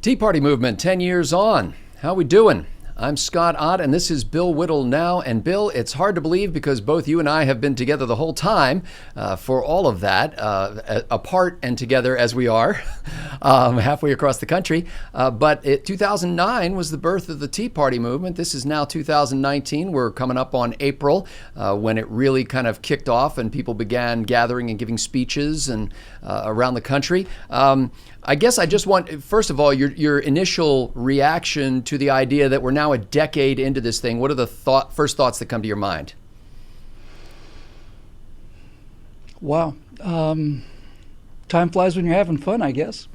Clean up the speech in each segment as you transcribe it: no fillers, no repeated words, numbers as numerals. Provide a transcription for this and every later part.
Tea Party movement, 10 years on. How we doing? I'm Scott Ott, and this is Bill Whittle now. And Bill, it's hard to believe because both you and I have been together the whole time for all of that, apart and together as we are, halfway across the country. But 2009 was the birth of the Tea Party movement. This is now 2019. We're coming up on April when it really kind of kicked off and people began gathering and giving speeches and around the country. I guess I just want, first of all, your initial reaction to the idea that we're now a decade into this thing. What are the first thoughts that come to your mind? Wow. Time flies when you're having fun, I guess.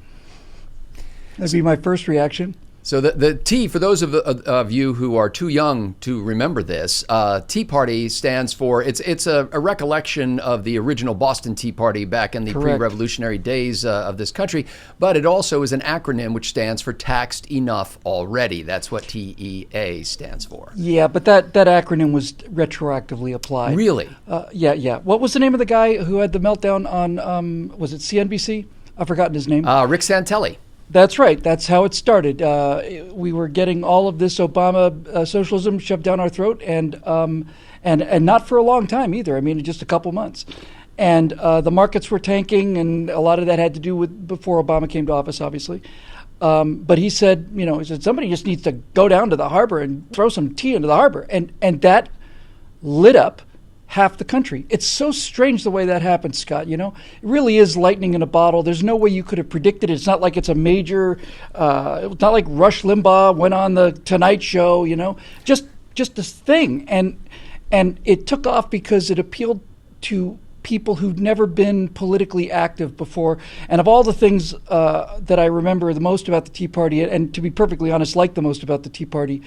That'd be my first reaction. So the T, for those of you who are too young to remember this, Tea Party stands for, it's a recollection of the original Boston Tea Party back in the pre-revolutionary days of this country, but it also is an acronym which stands for Taxed Enough Already. That's what TEA stands for. Yeah, but that acronym was retroactively applied. Really? Yeah. What was the name of the guy who had the meltdown on, was it CNBC? I've forgotten his name. Rick Santelli. That's right. That's how it started. We were getting all of this Obama socialism shoved down our throat, and not for a long time either. I mean, just a couple months. And the markets were tanking, and a lot of that had to do with before Obama came to office, obviously. But he said, somebody just needs to go down to the harbor and throw some tea into the harbor, and that lit up half the country. It's so strange the way that happened, Scott. It really is lightning in a bottle. There's no way you could have predicted it. It's not like it's a major, it's not like Rush Limbaugh went on the Tonight Show, just this thing. And it took off because it appealed to people who'd never been politically active before. And of all the things that I remember the most about the Tea Party, and to be perfectly honest, liked the most about the Tea Party,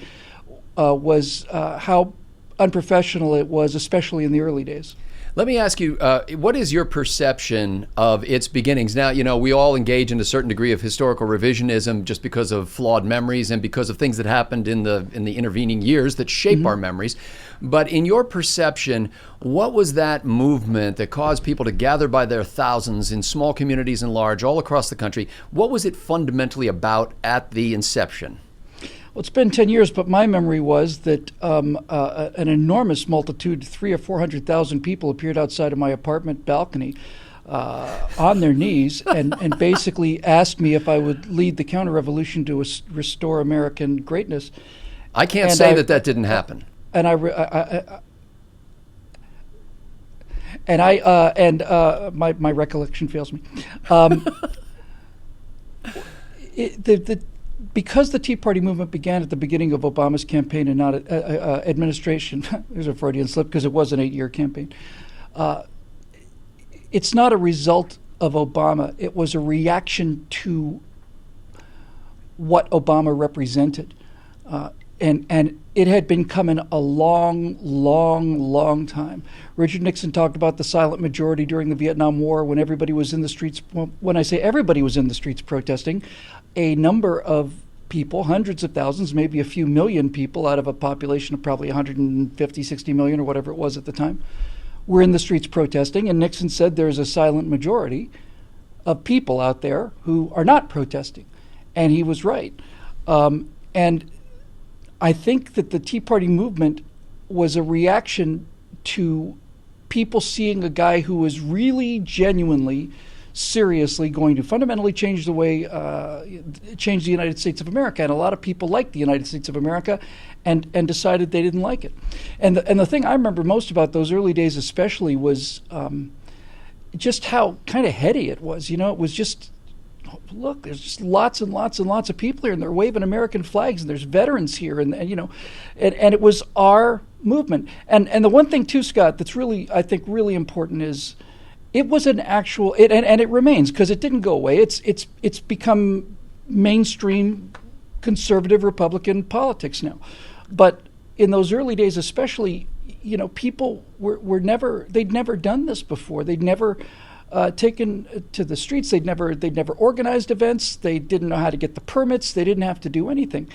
was how unprofessional it was, especially in the early days. Let me ask you, what is your perception of its beginnings? Now, we all engage in a certain degree of historical revisionism just because of flawed memories and because of things that happened in the intervening years that shape our memories. But in your perception, what was that movement that caused people to gather by their thousands in small communities and large all across the country? What was it fundamentally about at the inception? Well, it's been 10 years, but my memory was that an enormous multitude, 300,000 or 400,000 people appeared outside of my apartment balcony on their knees and basically asked me if I would lead the counter-revolution to restore American greatness. I can't say that didn't happen. And my recollection fails me. Because the Tea Party movement began at the beginning of Obama's campaign and not administration, there's a Freudian slip because it was an 8-year campaign, it's not a result of Obama. It was a reaction to what Obama represented. And it had been coming a long time. Richard Nixon talked about the silent majority during the Vietnam War when everybody was in the streets. When I say everybody was in the streets protesting, a number of people, hundreds of thousands, maybe a few million people out of a population of probably 150, 60 million or whatever it was at the time, were in the streets protesting. And Nixon said there's a silent majority of people out there who are not protesting. And he was right. And I think that the Tea Party movement was a reaction to people seeing a guy who was really genuinely, seriously going to fundamentally change the way, change the United States of America. And a lot of people liked the United States of America and decided they didn't like it. And the thing I remember most about those early days especially was just how kind of heady it was. It was just, look, there's just lots and lots and lots of people here, and they're waving American flags, and there's veterans here, and it was our movement. And the one thing too, Scott, that's really, I think, really important is it was an actual, and it remains because it didn't go away. It's become mainstream conservative Republican politics now, but in those early days, especially, people were they'd never done this before. They'd never taken to the streets. They'd never organized events. They didn't know how to get the permits. They didn't have to do anything.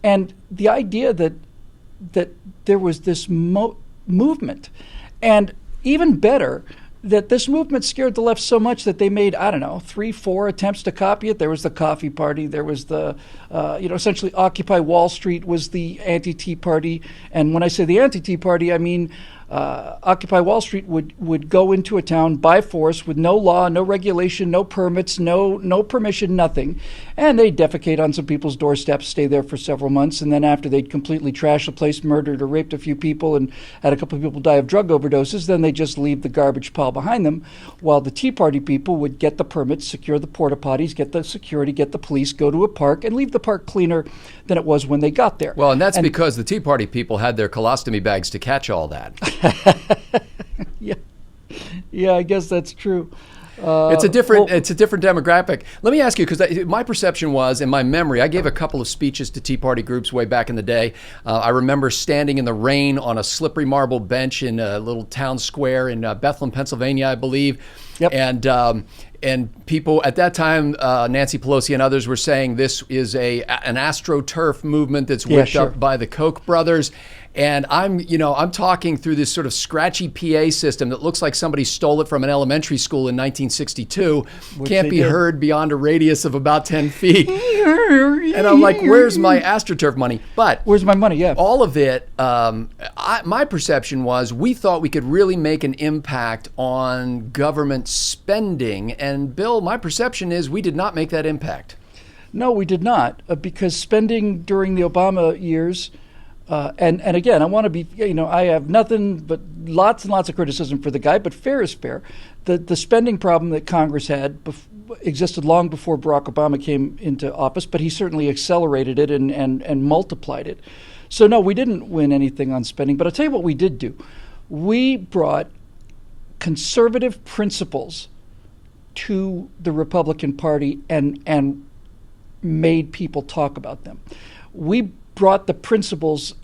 And the idea that there was this movement, and even better, that this movement scared the left so much that they made, I don't know, 3, 4 attempts to copy it. There was the Coffee Party. There was the, essentially Occupy Wall Street was the anti-Tea Party. And when I say the anti-Tea Party, I mean Occupy Wall Street would go into a town by force with no law, no regulation, no permits, no permission, nothing. And they'd defecate on some people's doorsteps, stay there for several months. And then after they'd completely trashed the place, murdered or raped a few people and had a couple of people die of drug overdoses, then they'd just leave the garbage pile behind them, while the Tea Party people would get the permits, secure the porta potties, get the security, get the police, go to a park, and leave the park cleaner than it was when they got there. Well, and that's because the Tea Party people had their colostomy bags to catch all that. Yeah, I guess that's true. It's a different demographic. Let me ask you, because my perception was, in my memory, I gave a couple of speeches to Tea Party groups way back in the day. I remember standing in the rain on a slippery marble bench in a little town square in Bethlehem, Pennsylvania, I believe. Yep. And people at that time, Nancy Pelosi and others were saying this is an AstroTurf movement that's whipped up by the Koch brothers. And I'm talking through this sort of scratchy PA system that looks like somebody stole it from an elementary school in 1962. Can't be heard beyond a radius of about 10 feet. And I'm like, where's my AstroTurf money? But where's my money? Yeah. All of it, my perception was we thought we could really make an impact on government spending. And Bill, my perception is we did not make that impact. No, we did not, because spending during the Obama years, and again, I want to be, I have nothing but lots and lots of criticism for the guy, but fair is fair. The spending problem that Congress had existed long before Barack Obama came into office, but he certainly accelerated it and multiplied it. So no, we didn't win anything on spending, but I'll tell you what we did do. We brought conservative principles to the Republican Party and made people talk about them. We brought the principles.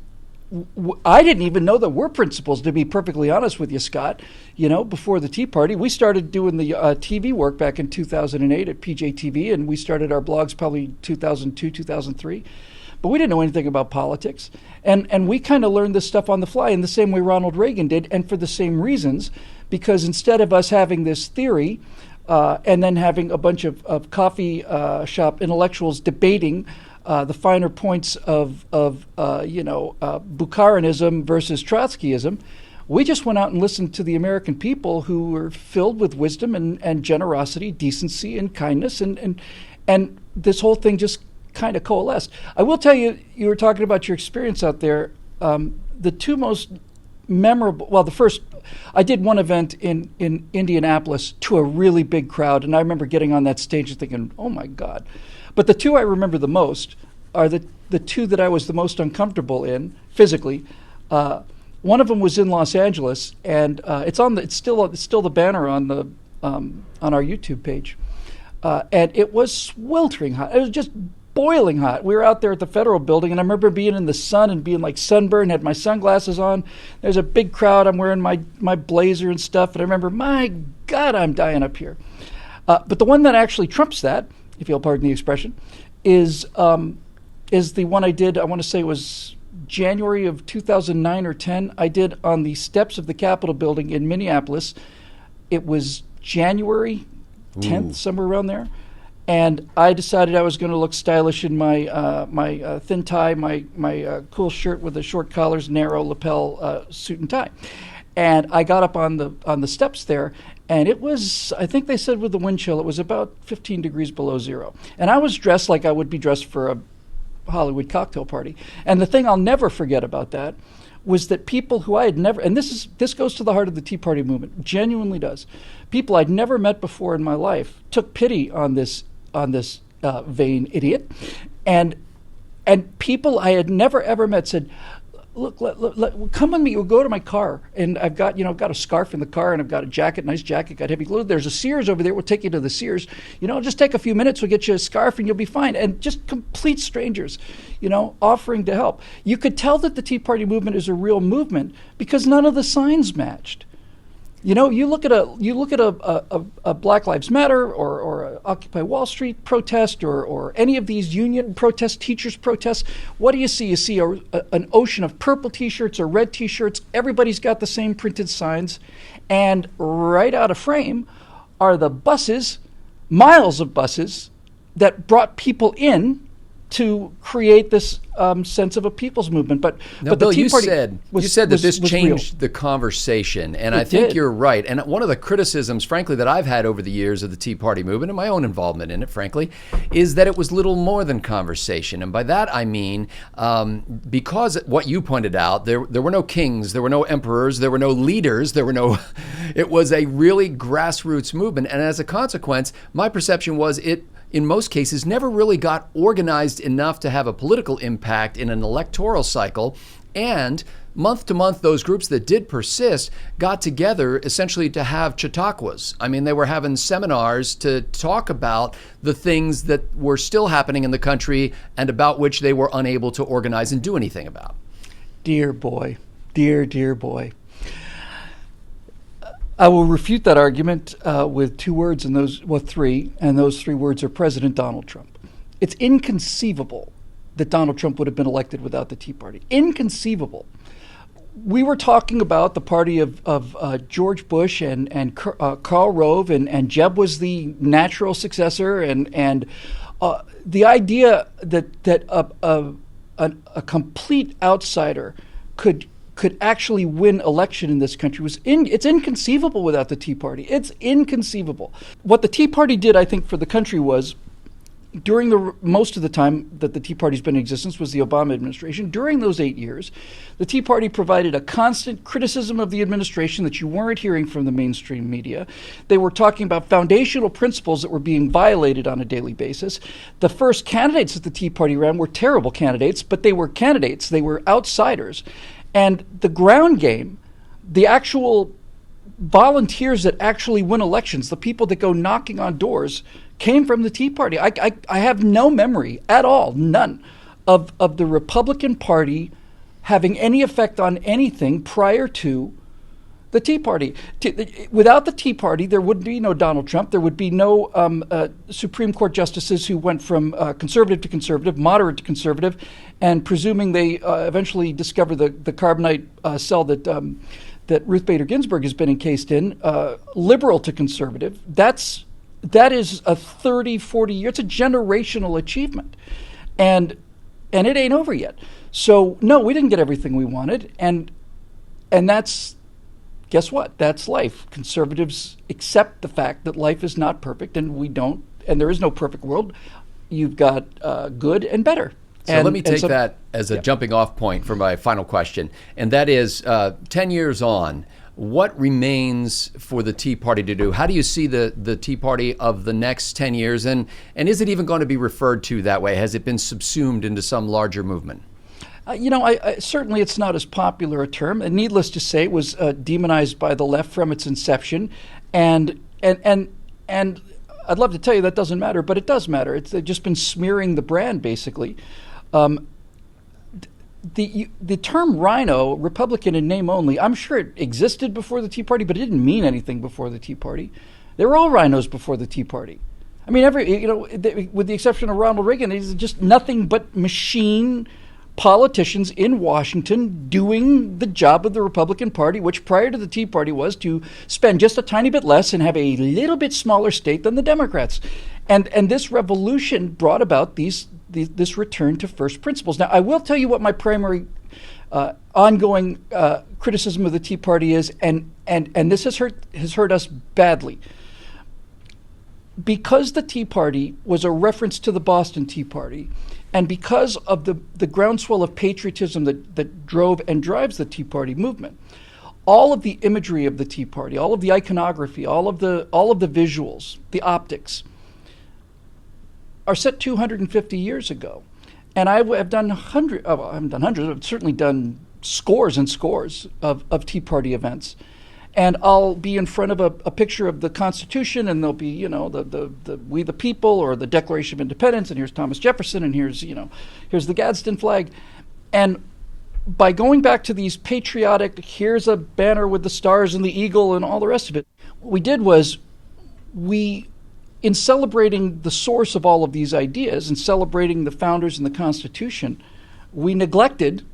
I didn't even know there were principles, to be perfectly honest with you, Scott. Before the Tea Party, we started doing the TV work back in 2008 at PJTV, and we started our blogs probably 2002, 2003. But we didn't know anything about politics. And we kind of learned this stuff on the fly in the same way Ronald Reagan did, and for the same reasons, because instead of us having this theory and then having a bunch of coffee shop intellectuals debating the finer points of Bukharism versus Trotskyism, we just went out and listened to the American people who were filled with wisdom and generosity, decency, and kindness, and this whole thing just kind of coalesced. I will tell you, you were talking about your experience out there. The two most memorable, well, the first, I did one event in Indianapolis to a really big crowd, and I remember getting on that stage and thinking, oh my God. But the two I remember the most are the two that I was the most uncomfortable in physically. One of them was in Los Angeles, and it's still the banner on our YouTube page, and it was sweltering hot. It was just boiling hot. We were out there at the Federal Building, and I remember being in the sun and being like sunburned, had my sunglasses on. There's a big crowd. I'm wearing my blazer and stuff, and I remember, my God, I'm dying up here. But the one that actually trumps that, if you'll pardon the expression, is the one I did, I want to say it was January of 2009 or 10. I did on the steps of the Capitol building in Minneapolis. It was January 10th, somewhere around there. And I decided I was going to look stylish in my thin tie, my cool shirt with the short collars, narrow lapel suit and tie. And I got up on the steps there, and it was, I think they said with the wind chill, it was about 15 degrees below zero. And I was dressed like I would be dressed for a Hollywood cocktail party. And the thing I'll never forget about that was that people who I had never, and this goes to the heart of the Tea Party movement, genuinely does. People I'd never met before in my life took pity on this vain idiot, and people I had never ever met said, look, come with me. We'll go to my car, and I've got a scarf in the car, and I've got a jacket, nice jacket, got heavy clothes. There's a Sears over there. We'll take you to the Sears. Just take a few minutes. We'll get you a scarf, and you'll be fine. And just complete strangers, offering to help. You could tell that the Tea Party movement is a real movement because none of the signs matched. You look at a Black Lives Matter or a Occupy Wall Street protest or any of these union protests, teachers protests. What do you see? You see an ocean of purple T-shirts or red T-shirts. Everybody's got the same printed signs, and right out of frame are the buses, miles of buses that brought people in to create this sense of a people's movement. But Bill, the Tea Party you said that this changed real. the conversation, and It I think did. you're right. And one of the criticisms, frankly, that I've had over the years of the Tea Party movement and my own involvement in it, frankly, is that it was little more than conversation. And by that I mean, because what you pointed out, there were no kings, there were no emperors, there were no leaders, it was a really grassroots movement. And as a consequence, my perception was it, in most cases, never really got organized enough to have a political impact in an electoral cycle. And month to month, those groups that did persist got together essentially to have chautauquas. I mean, they were having seminars to talk about the things that were still happening in the country and about which they were unable to organize and do anything about. Dear boy, dear boy. I will refute that argument with two words, three, and those three words are President Donald Trump. It's inconceivable that Donald Trump would have been elected without the Tea Party. Inconceivable. We were talking about the party of George Bush and Karl Rove, and Jeb was the natural successor, and the idea that a complete outsider could actually win election in this country it's inconceivable without the Tea Party. It's inconceivable. What the Tea Party did, I think, for the country was, during most of the time that the Tea Party's been in existence was the Obama administration. During those 8 years, the Tea Party provided a constant criticism of the administration that you weren't hearing from the mainstream media. They were talking about foundational principles that were being violated on a daily basis. The first candidates that the Tea Party ran were terrible candidates, but they were candidates. They were outsiders. And the ground game, the actual volunteers that actually win elections, the people that go knocking on doors, came from the Tea Party. I have no memory at all, none, of the Republican Party having any effect on anything prior to the Tea Party. Without the Tea Party, there would be no Donald Trump. There would be no Supreme Court justices who went from conservative to conservative, moderate to conservative, and presuming they eventually discover the carbonite cell that Ruth Bader Ginsburg has been encased in, liberal to conservative. That is a 30, 40 year, it's a generational achievement. And it ain't over yet. So no, we didn't get everything we wanted. And that's, guess what? That's life. Conservatives accept the fact that life is not perfect, and we don't, and there is no perfect world. You've got good and better. So let me take that as a jumping off point for my final question. And that is, 10 years on, what remains for the Tea Party to do? How do you see the Tea Party of the next 10 years? And is it even going to be referred to that way? Has it been subsumed into some larger movement? I certainly it's not as popular a term. And needless to say, it was demonized by the left from its inception. And I'd love to tell you that doesn't matter, but it does matter. They've just been smearing the brand, basically. The term rhino, Republican in name only, I'm sure it existed before the Tea Party, but it didn't mean anything before the Tea Party. They were all rhinos before the Tea Party. I mean, with the exception of Ronald Reagan, it's just nothing but machine politicians in Washington doing the job of the Republican Party, which prior to the Tea Party was to spend just a tiny bit less and have a little bit smaller state than the Democrats. And this revolution brought about this return to first principles. Now, I will tell you what my primary ongoing criticism of the Tea Party is, and this has hurt us badly. Because the Tea Party was a reference to the Boston Tea Party, and because of the groundswell of patriotism that drove and drives the Tea Party movement, all of the imagery of the Tea Party, all of the iconography, all of the visuals, the optics, are set 250 years ago. And I have done hundreds, I haven't done hundreds, I've certainly done scores and scores of Tea Party events. And I'll be in front of a picture of the Constitution, and there'll be, the We the People, or the Declaration of Independence, and here's Thomas Jefferson, and here's the Gadsden flag. And by going back to these patriotic, here's a banner with the stars and the eagle and all the rest of it, what we did was in celebrating the source of all of these ideas and celebrating the founders and the Constitution, we neglected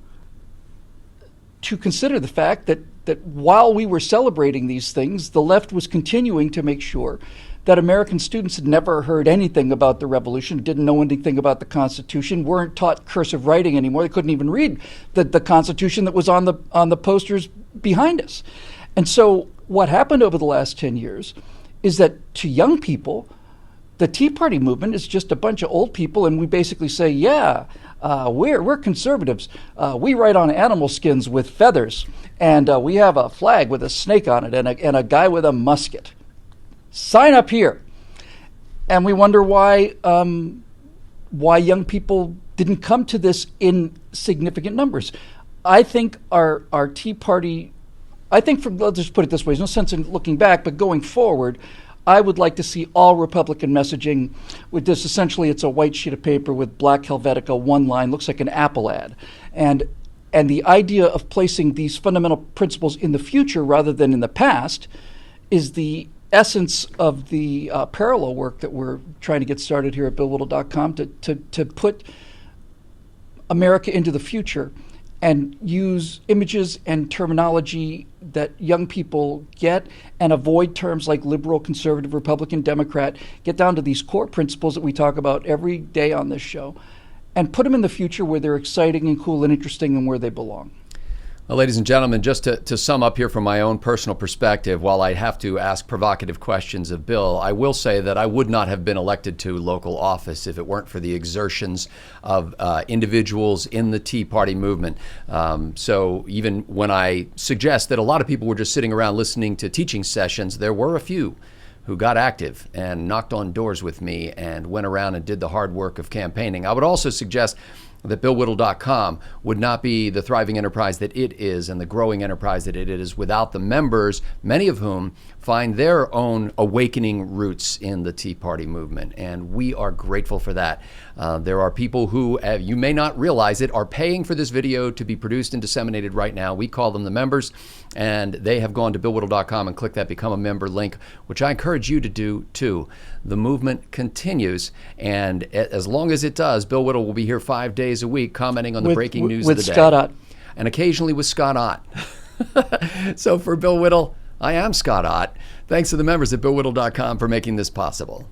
to consider the fact that while we were celebrating these things, the left was continuing to make sure that American students had never heard anything about the Revolution, didn't know anything about the Constitution, weren't taught cursive writing anymore. They couldn't even read the Constitution that was on the posters behind us. And so what happened over the last 10 years is that to young people, the Tea Party movement is just a bunch of old people, and we basically say, we're conservatives. We write on animal skins with feathers, and we have a flag with a snake on it and a guy with a musket. Sign up here. And we wonder why young people didn't come to this in significant numbers. I think our Tea Party, let's just put it this way, there's no sense in looking back, but going forward, I would like to see all Republican messaging with this. Essentially, it's a white sheet of paper with black Helvetica, one line, looks like an Apple ad. And the idea of placing these fundamental principles in the future rather than in the past is the essence of the parallel work that we're trying to get started here at BillWhittle.com to put America into the future and use images and terminology that young people get and avoid terms like liberal, conservative, Republican, Democrat, get down to these core principles that we talk about every day on this show and put them in the future where they're exciting and cool and interesting and where they belong. Well, ladies and gentlemen, just to sum up here from my own personal perspective, while I have to ask provocative questions of Bill, I will say that I would not have been elected to local office if it weren't for the exertions of individuals in the Tea Party movement. So even when I suggest that a lot of people were just sitting around listening to teaching sessions, there were a few who got active and knocked on doors with me and went around and did the hard work of campaigning. I would also suggest that BillWhittle.com would not be the thriving enterprise that it is and the growing enterprise that it is without the members, many of whom find their own awakening roots in the Tea Party movement. And we are grateful for that. There are people who, you may not realize it, are paying for this video to be produced and disseminated right now. We call them the members, and they have gone to BillWhittle.com and clicked that Become a Member link, which I encourage you to do too. The movement continues, and as long as it does, Bill Whittle will be here 5 days a week commenting on the breaking news of the day. With Scott Ott. And occasionally with Scott Ott. So for Bill Whittle, I am Scott Ott. Thanks to the members at BillWhittle.com for making this possible.